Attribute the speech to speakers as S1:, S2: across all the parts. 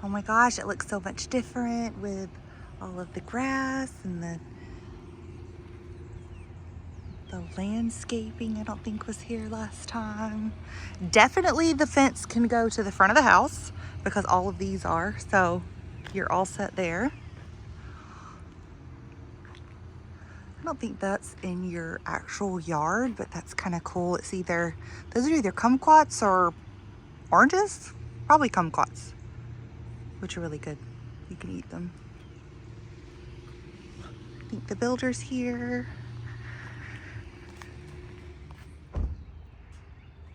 S1: Oh my gosh, it looks so much different with all of the grass and the landscaping I don't think was here last time. Definitely the fence can go to the front of the house because all of these are, so you're all set there. I don't think that's in your actual yard, but that's kind of cool. It's either, those are either kumquats or oranges, probably kumquats, which are really good. You can eat them. I think the builder's here.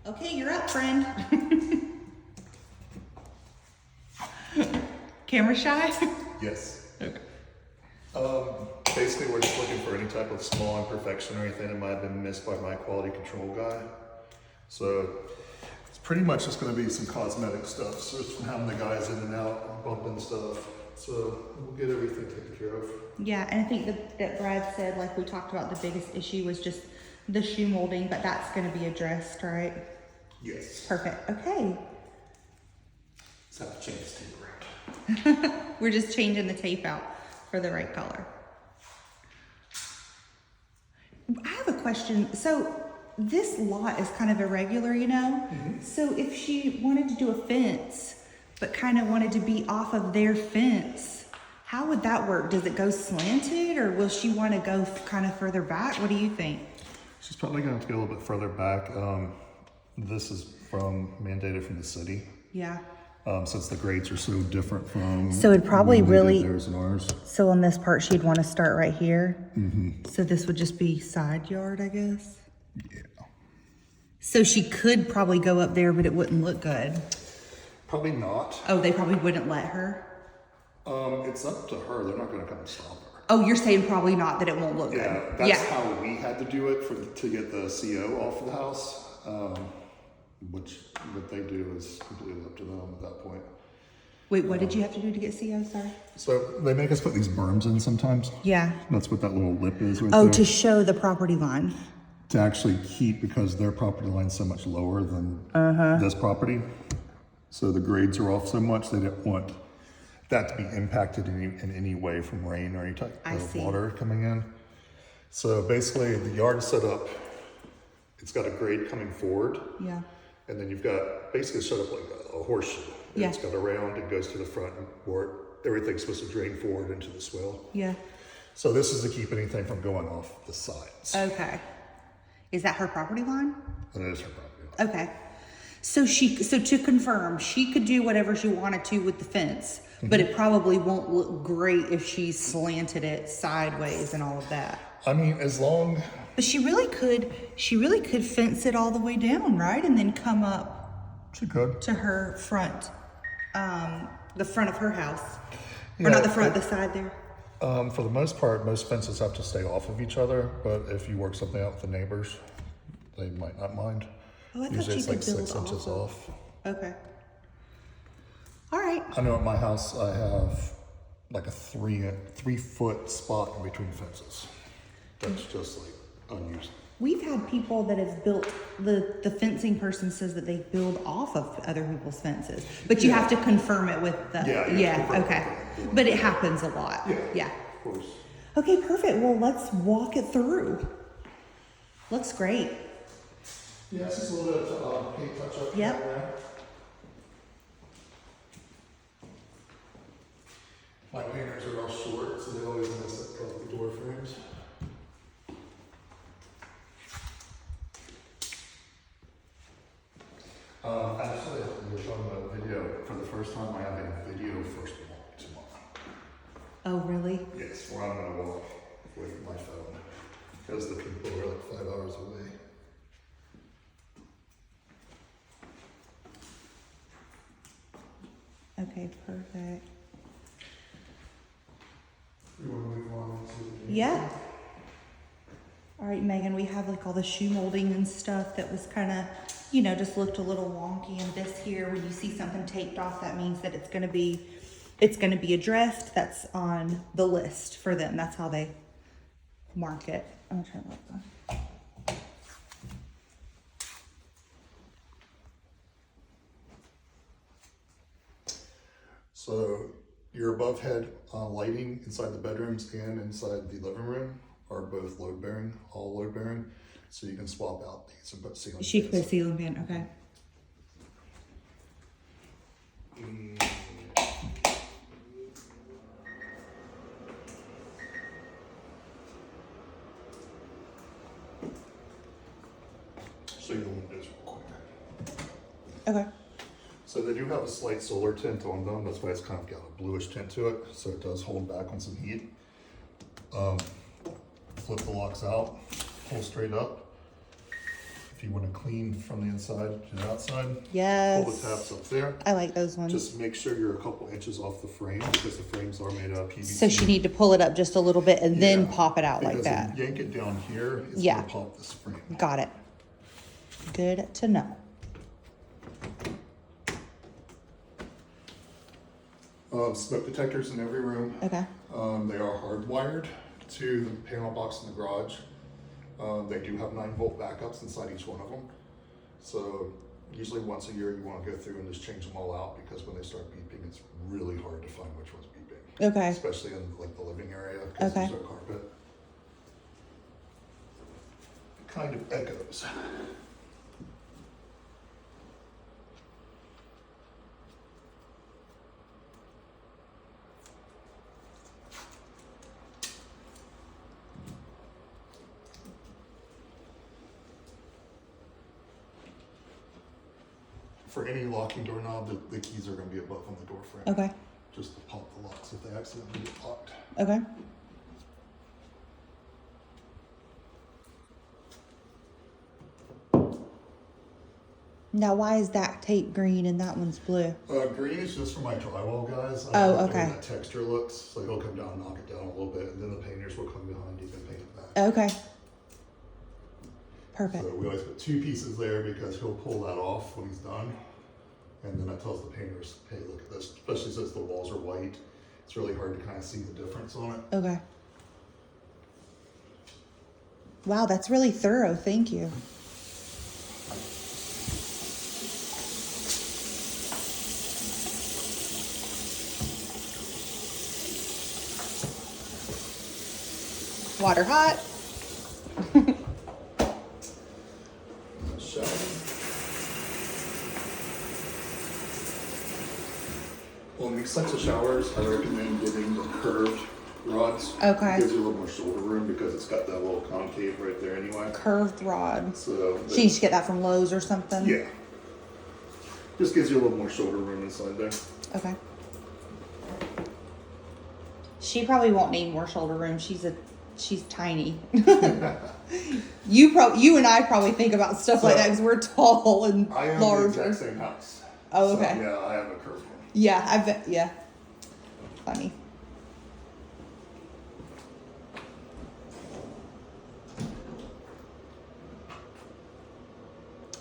S1: Okay, you're up, friend. Camera shy?
S2: Yes.
S1: Okay.
S2: Basically, we're just looking for any type of small imperfection or anything that might have been missed by my quality control guy. So it's pretty much just going to be some cosmetic stuff. So it's from having the guys in and out, bumping stuff. So we'll get everything taken care of.
S1: Yeah, and I think that Brad said, like we talked about, the biggest issue was just the shoe molding, but that's going to be addressed, right?
S2: Yes.
S1: Perfect. Okay.
S2: Just have to change this tape around.
S1: We're just changing the tape out for the right color. I have a question. So this lot is kind of irregular, you know?
S2: Mm-hmm.
S1: So if she wanted to do a fence, but kind of wanted to be off of their fence, how would that work? Does it go slanted, or will she want to go kind of further back? What do you think?
S2: She's probably going to have to go a little bit further back. This is mandated from the city.
S1: Yeah.
S2: Since the grades are so different from
S1: So it'd probably
S2: when they did
S1: really-
S2: theirs and ours.
S1: So on this part, she'd want to start right here.
S2: Mm-hmm.
S1: So this would just be side yard, I guess.
S2: Yeah.
S1: So she could probably go up there, but it wouldn't look good.
S2: Probably not.
S1: Oh, they probably wouldn't let her?
S2: It's up to her. They're not going to come and stop her.
S1: Oh, you're saying probably not, that it won't look
S2: Yeah,
S1: good.
S2: that's how we had to do it to get the CO off of the house. Which what they do is completely up to them at that point.
S1: Wait, what did you have to do to get CO? Sorry.
S2: So they make us put these berms in sometimes.
S1: Yeah.
S2: That's what that little lip is right
S1: Oh,
S2: there.
S1: to show the property line.
S2: To actually keep, because their property line's so much lower than this property. So the grades are off so much, they didn't want that to be impacted in any way from rain or any type
S1: I
S2: of
S1: see.
S2: water coming in. So basically the yard is set up, it's got a grade coming forward.
S1: Yeah.
S2: And then you've got basically set up like a horseshoe.
S1: Yeah.
S2: It's got a round, it goes to the front, where everything's supposed to drain forward into the swale.
S1: Yeah.
S2: So this is to keep anything from going off the sides.
S1: Okay. Is that her property line?
S2: And it is her property line.
S1: Okay. So to confirm, she could do whatever she wanted to with the fence, but it probably won't look great if she slanted it sideways and all of that.
S2: I mean, as long,
S1: But she really could fence it all the way down, right? And then come up
S2: she could.
S1: to her front, the front of her house.
S2: Yeah,
S1: Or not the front, the side there.
S2: For the most part, most fences have to stay off of each other, but if you work something out with the neighbors, they might not mind.
S1: Oh, I thought
S2: Usually
S1: you
S2: it's
S1: could
S2: like
S1: build
S2: 6 inches
S1: off
S2: off.
S1: Okay. All right.
S2: I know at my house, I have like a 3-foot spot in between fences. That's just like unused.
S1: We've had people that have built, the fencing person says that they build off of other people's fences, but you have to confirm it with the,
S2: Yeah, confirm
S1: okay.
S2: it.
S1: But it happens a lot. Yeah.
S2: Of course.
S1: Okay, perfect. Well, let's walk it through. Looks great.
S2: Yeah, it's just a little bit of paint touch up.
S1: Yep.
S2: There. My painters are all short, so they always mess up the door frames. Actually, we were talking about video. For the first time, I have a video first walk tomorrow.
S1: Oh, really?
S2: Yes, where I'm going to walk with my phone. Because the people are like 5 hours away.
S1: Okay, perfect.
S2: You want to move on to
S1: Yeah. All right, Megan, we have like all the shoe molding and stuff that was kind of, you know, just looked a little wonky. And this here, when you see something taped off, that means that it's going to be addressed. That's on the list for them. That's how they mark it. I'm gonna turn it on.
S2: So your above head lighting inside the bedrooms and inside the living room are both load bearing, all load bearing. So you can swap out these and put ceiling
S1: She
S2: fans.
S1: put ceiling fan, okay.
S2: Show you the windows real quick.
S1: Okay.
S2: So they do have a slight solar tint on them. That's why it's kind of got a bluish tint to it. So it does hold back on some heat. Flip the locks out, pull straight up. If you want to clean from the inside to the outside,
S1: Yes.
S2: pull the tabs up there.
S1: I like those ones.
S2: Just make sure you're a couple inches off the frame because the frames are made out of PVC.
S1: So she need to pull it up just a little bit and then
S2: Yeah,
S1: pop it out like
S2: because
S1: that.
S2: if you yank it down here, it's
S1: Yeah.
S2: gonna pop this frame.
S1: Got it. Good to know.
S2: Smoke detectors in every room.
S1: Okay.
S2: They are hardwired to the panel box in the garage. They do have 9-volt backups inside each one of them. So usually once a year you want to go through and just change them all out because when they start beeping, it's really hard to find which one's beeping.
S1: Okay.
S2: Especially in like the living area because
S1: Okay.
S2: there's no carpet. It kind of echoes. For any locking doorknob, the keys are going to be above on the door frame.
S1: Okay.
S2: Just to pop the locks if they accidentally get locked.
S1: Okay. Now, why is that tape green and that one's blue?
S2: Green is just for my drywall guys. I
S1: Oh,
S2: like the way
S1: okay.
S2: that texture looks. So he'll come down and knock it down a little bit, and then the painters will come behind you and paint it back.
S1: Okay. Perfect.
S2: So we always put 2 pieces there because he'll pull that off when he's done. And then that tells the painters, hey, look at this. Especially since the walls are white, it's really hard to kind of see the difference on it.
S1: Okay. Wow, that's really thorough. Thank you. Water hot.
S2: Shower. Well, in these types of showers, I recommend getting the curved rods.
S1: Okay.
S2: It gives you a little more shoulder room because it's got that little concave right there anyway.
S1: Curved rod.
S2: So,
S1: She needs to get that from Lowe's or something.
S2: yeah. Just gives you a little more shoulder room inside there.
S1: Okay. She probably won't need more shoulder room. She's tiny. You and I probably think about stuff like that because we're tall and
S2: I own the
S1: larger.
S2: exact same house.
S1: Oh,
S2: So,
S1: okay.
S2: yeah, I have a curved one.
S1: Yeah, I bet. Yeah. Funny.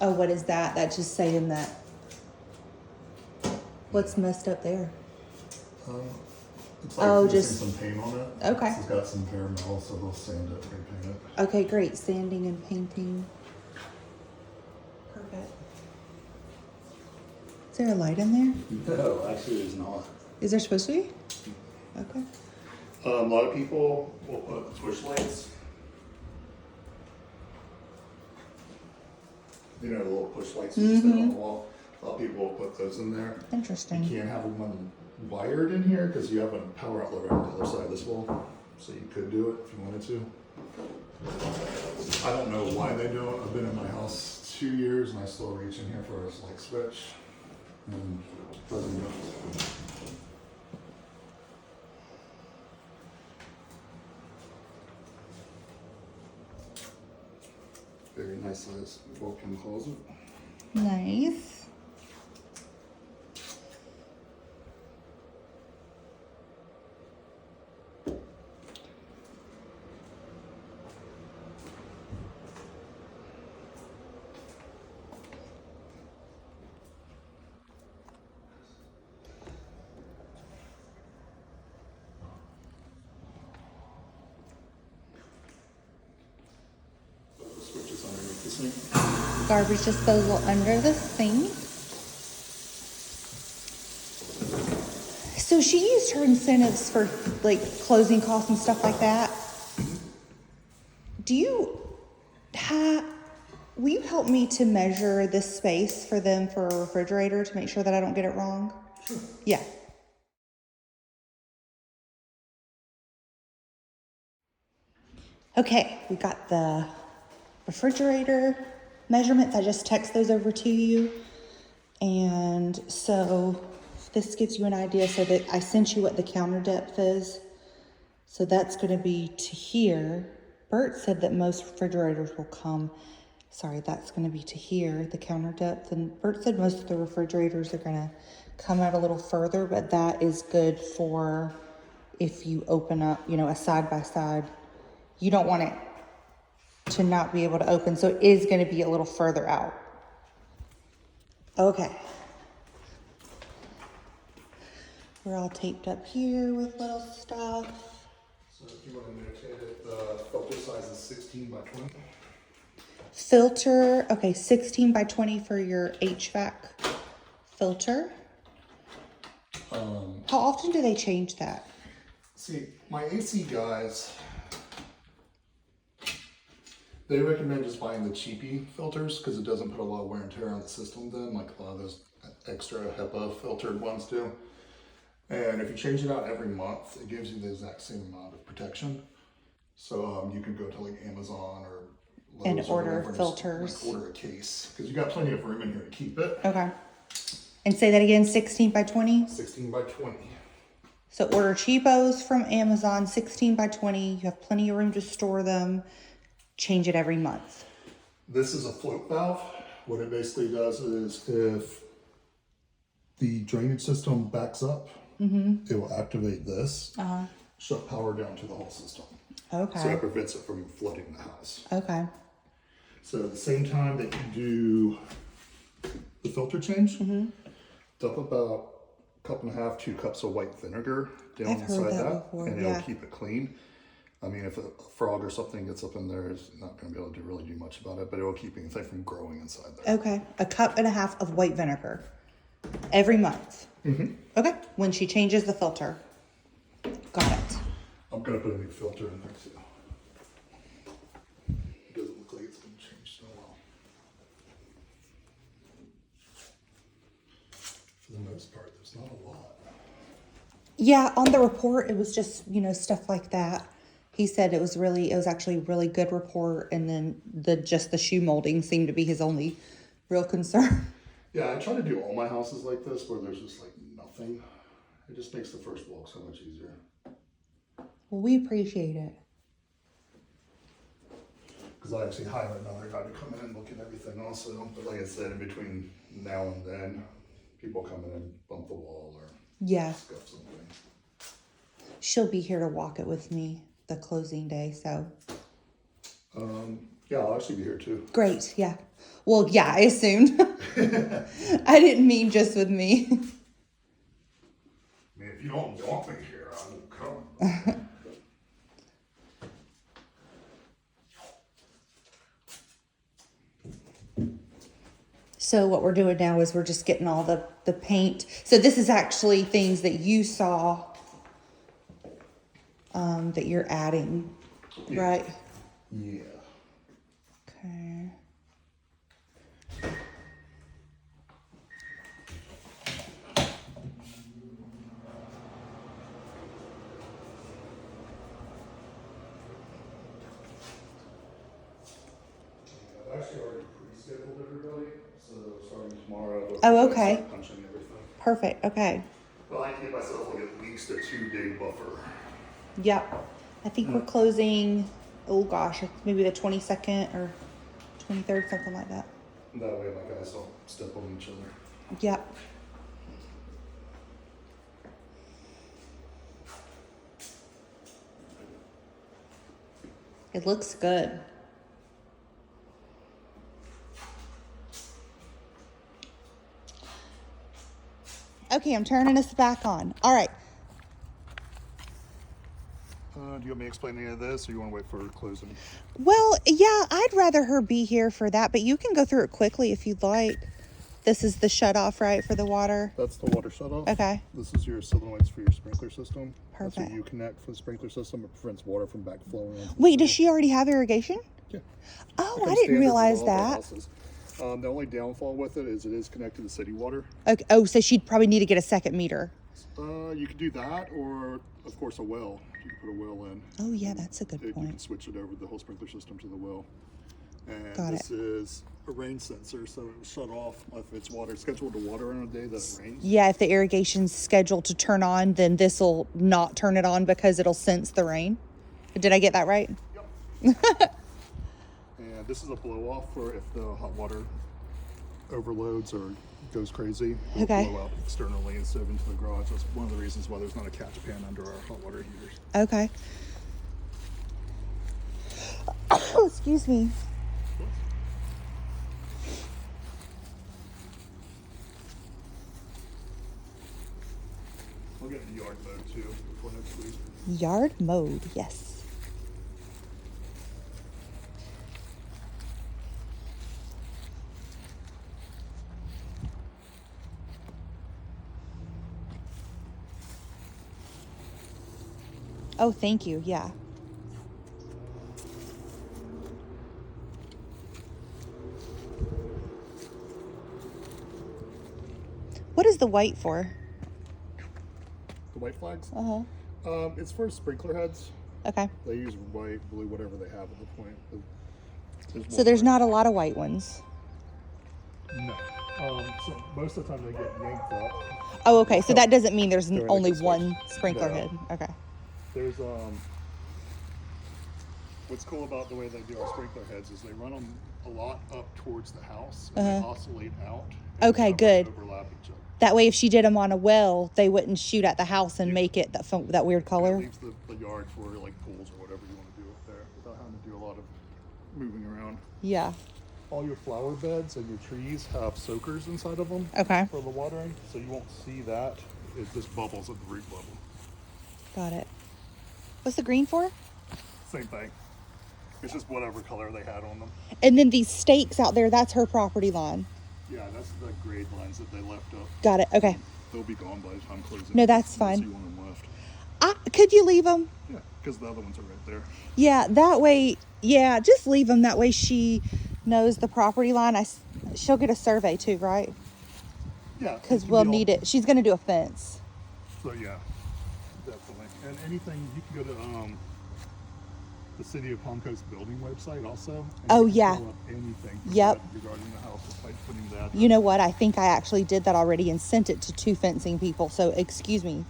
S1: Oh, what is that? That's just saying that. What's messed up there?
S2: It's like
S1: Oh,
S2: missing
S1: just-
S2: some paint on it.
S1: Okay.
S2: It's got some bare metal, so they'll sand it, repaint it.
S1: Okay, great. Sanding and painting. Perfect. Is there a light in there?
S3: No, actually, there's not.
S1: Is there supposed to be? Okay.
S2: A lot of people will put push lights. You know, the little push lights you stick on the wall. A lot of people will put those in there. You
S1: Interesting.
S2: can't have one wired in here because you have a power outlet on the other side of this wall. So you could do it if you wanted to. I don't know why they don't. I've been in my house 2 years and I still reach in here for a light switch. And it doesn't work. Very nice size walk-in closet.
S1: Nice.
S2: The switch is underneath the sink.
S1: Garbage disposal under the sink. So she used her incentives for like closing costs and stuff like that. Do you will you help me to measure this space for them for a refrigerator to make sure that I don't get it wrong?
S2: Sure.
S1: Yeah. Okay, we got the refrigerator measurements. I just text those over to you. And so this gives you an idea, so that I sent you what the counter depth is. So that's going to be to here. Bert said that most refrigerators will come. Sorry, that's going to be to here, the counter depth. And Bert said most of the refrigerators are going to come out a little further, but that is good for if you open up, you know, a side by side. You don't want it to not be able to open, so it is going to be a little further out. Okay. We're all taped up here with little stuff.
S2: So if you want to notate it, the filter size is 16 by 20.
S1: Filter, okay, 16 by 20 for your HVAC filter. How often do they change that?
S2: See, my AC guys, they recommend just buying the cheapy filters because it doesn't put a lot of wear and tear on the system then, like a lot of those extra HEPA filtered ones do. And if you change it out every month, it gives you the exact same amount of protection. So you can go to like Amazon or Lowe's
S1: And
S2: or
S1: order
S2: whatever,
S1: filters.
S2: just, like, order a case because you got plenty of room in here to keep it.
S1: Okay. And say that again, 16 by 20?
S2: 16 by 20.
S1: So order cheapos from Amazon, 16 by 20. You have plenty of room to store them. Change it every month.
S2: This is a float valve. What it basically does is if the drainage system backs up, it will activate this, shut power down to the whole system.
S1: Okay.
S2: So it prevents it from flooding the house.
S1: Okay.
S2: So at the same time that you do the filter change, dump about a cup and a half, 2 cups of white vinegar down
S1: I've heard
S2: inside
S1: that
S2: that,
S1: before,
S2: and
S1: yeah.
S2: it'll keep it clean. I mean, if a frog or something gets up in there, it's not going to be able to really do much about it, but it will keep anything from growing inside there.
S1: Okay. A cup and a half of white vinegar every month. Okay. When she changes the filter. Got it.
S2: I'm going to put a new filter in there too. It doesn't look like it's been changed in a while. For the most part, there's not a lot.
S1: Yeah, on the report, it was just, you know, stuff like that. He said it was actually a really good report. And then just the shoe molding seemed to be his only real concern.
S2: Yeah, I try to do all my houses like this where there's just like nothing. It just makes the first walk so much easier.
S1: Well, we appreciate it.
S2: Because I actually hire another guy to come in and look at everything also. But like I said, in between now and then, people come in and bump the wall or
S1: Yeah.
S2: scuff something.
S1: She'll be here to walk it with me the closing day, so.
S2: Yeah, I'll actually be here too.
S1: Great, yeah. Well, yeah, I assumed. I didn't mean just with me.
S2: I mean, if you don't want me here, I won't come.
S1: So what we're doing now is we're just getting all the paint. So this is actually things that you saw that you're adding,
S2: Yeah.
S1: right?
S2: Yeah.
S1: Okay.
S2: I've actually already pre-scheduled everybody, so starting tomorrow.
S1: Oh, okay.
S2: Start punching everything.
S1: Perfect, okay.
S2: Well, I can give myself like at least a 2-day buffer.
S1: Yep. I think we're closing, oh gosh, maybe the 22nd or 23rd, something like that.
S2: That way my guys don't step on each other.
S1: Yep. It looks good. Okay, I'm turning us back on. All right.
S2: Do you want me to explain any of this, or you want to wait for closing?
S1: Well, yeah, I'd rather her be here for that, but you can go through it quickly if you'd like. This is the shut off, right, for the water?
S2: That's the water shut off.
S1: Okay.
S2: This is your solenoids for your sprinkler system.
S1: Perfect.
S2: That's your Uconnect for the sprinkler system. It prevents water from backflowing. Onto the
S1: Wait, does
S2: field.
S1: she already have irrigation?
S2: Yeah.
S1: Oh,
S2: It
S1: I
S2: comes
S1: didn't
S2: standard with
S1: realize
S2: all of our
S1: that.
S2: houses. The only downfall with it is connected to city water.
S1: Okay. Oh, so she'd probably need to get a second meter.
S2: You could do that, or of course a well. You can put a well in.
S1: Oh, yeah, that's a good
S2: You can
S1: point.
S2: switch it over the whole sprinkler system to the well. And
S1: Got
S2: this
S1: it.
S2: is a rain sensor, so it will shut off if it's water scheduled to water on a day that it rains.
S1: Yeah, if the irrigation's scheduled to turn on, then this will not turn it on because it'll sense the rain. Did I get that right?
S2: Yep. And this is a blow off for if the hot water overloads or goes crazy. It'll
S1: Okay.
S2: blow out externally instead of into the garage. That's one of the reasons why there's not a catch pan under our hot water heaters.
S1: Okay. Oh, excuse me.
S2: We'll get the yard mode too before next week.
S1: Yard mode, yes. Oh, thank you. Yeah. What is the white for?
S2: The white flags?
S1: Uh-huh.
S2: It's for sprinkler heads.
S1: Okay.
S2: They use white, blue, whatever they have at the point.
S1: So
S2: one
S1: there's
S2: white.
S1: not a lot of white ones.
S2: No. So most of the time they get yanked up.
S1: Oh, okay. So that doesn't mean there's
S2: They're in
S1: only
S2: the
S1: one
S2: switch.
S1: sprinkler
S2: No.
S1: head. Okay.
S2: There's what's cool about the way they do our sprinkler heads is they run them a lot up towards the house and they oscillate out. And
S1: Okay,
S2: they never
S1: good.
S2: Overlap each other.
S1: That way, if she did them on a well, they wouldn't shoot at the house and make it that weird
S2: It
S1: color.
S2: leaves the yard for like pools or whatever you want to do up there without having to do a lot of moving around.
S1: Yeah.
S2: All your flower beds and your trees have soakers inside of them
S1: Okay.
S2: for the watering, so you won't see that. It just bubbles at the root level.
S1: Got it. What's the green for?
S2: Same thing. It's just whatever color they had on them.
S1: And then these stakes out there, that's her property line.
S2: Yeah, that's the grade lines that they left up.
S1: Got it. Okay.
S2: They'll be gone by the time closing.
S1: No, that's
S2: Unless
S1: fine.
S2: you want them left.
S1: Could you leave them?
S2: Yeah, because the other ones are right there.
S1: Yeah, that way. Yeah, just leave them. That way she knows the property line. She'll get a survey too, right?
S2: Yeah.
S1: Because we'll need it. She's going to do a fence.
S2: So yeah, definitely. And anything, you can go to the City of Palm Coast building website also. And
S1: Oh,
S2: you can
S1: yeah.
S2: pull up anything
S1: Yep.
S2: regarding the house just by putting that.
S1: You know what? I think I actually did that already and sent it to 2 fencing people. So excuse me.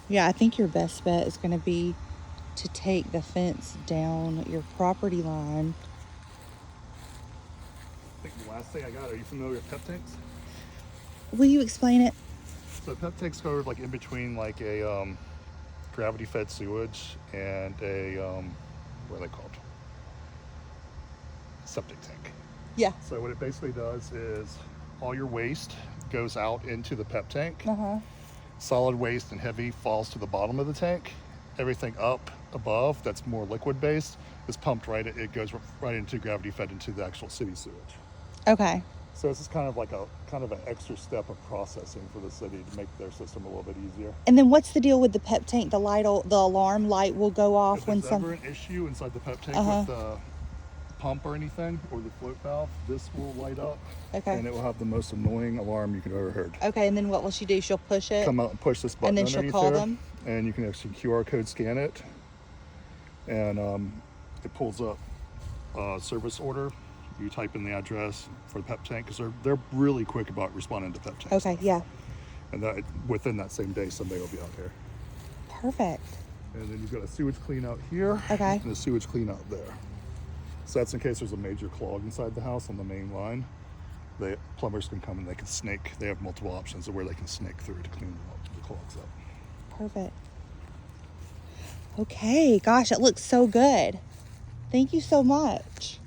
S1: Yeah, I think your best bet is going to be to take the fence down your property line.
S2: I think the last thing I got, are you familiar with pep tanks?
S1: Will you explain it?
S2: So pep tanks go like in between like a gravity fed sewage and a, what are they called? Septic tank.
S1: Yeah.
S2: So what it basically does is all your waste goes out into the pep tank.
S1: Uh-huh.
S2: Solid waste and heavy falls to the bottom of the tank. Everything up above that's more liquid based is pumped right, it goes right into gravity fed into the actual city sewage.
S1: Okay.
S2: So it's just kind of like an extra step of processing for the city to make their system a little bit easier.
S1: And then what's the deal with the pep tank? The alarm light will go off
S2: If
S1: when
S2: there's ever an issue inside the pep tank with the pump or anything, or the float valve, this will light up.
S1: Okay.
S2: And it will have the most annoying alarm you could ever heard.
S1: Okay, and then what will she do? She'll push it.
S2: Come out and push this button
S1: And then she'll
S2: underneath
S1: call
S2: there,
S1: them?
S2: and you can actually QR code scan it, and it pulls up a service order. You type in the address for the pep tank because they're really quick about responding to pep tanks.
S1: Okay, yeah.
S2: And that within that same day, somebody will be out here.
S1: Perfect.
S2: And then you've got a sewage clean out here.
S1: Okay.
S2: And a sewage clean out there. So that's in case there's a major clog inside the house on the main line. The plumbers can come and they can snake. They have multiple options of where they can snake through to clean the clogs up.
S1: Perfect. Okay, gosh, it looks so good. Thank you so much.